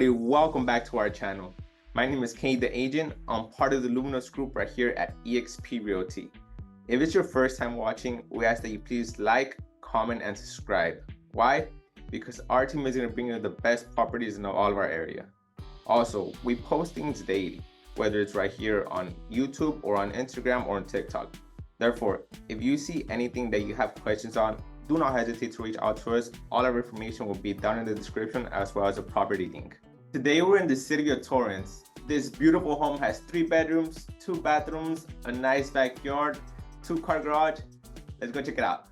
everybody, welcome back to our channel. My name is Kenny the Agent. I'm part of the Luevanos group right here at eXp Realty. If it's your first time watching, we ask that you please like, comment, and subscribe. Why? Because our team is going to bring you the best properties in all of our area. Also, we post things daily, whether it's right here on YouTube or on Instagram or on TikTok. Therefore, if you see anything that you have questions on, do not hesitate to reach out to us. All our information will be down in the description as well as a property link. Today we're in the city of Torrance. This beautiful home has 3 bedrooms, 2 bathrooms, a nice backyard, 2-car garage. Let's go check it out.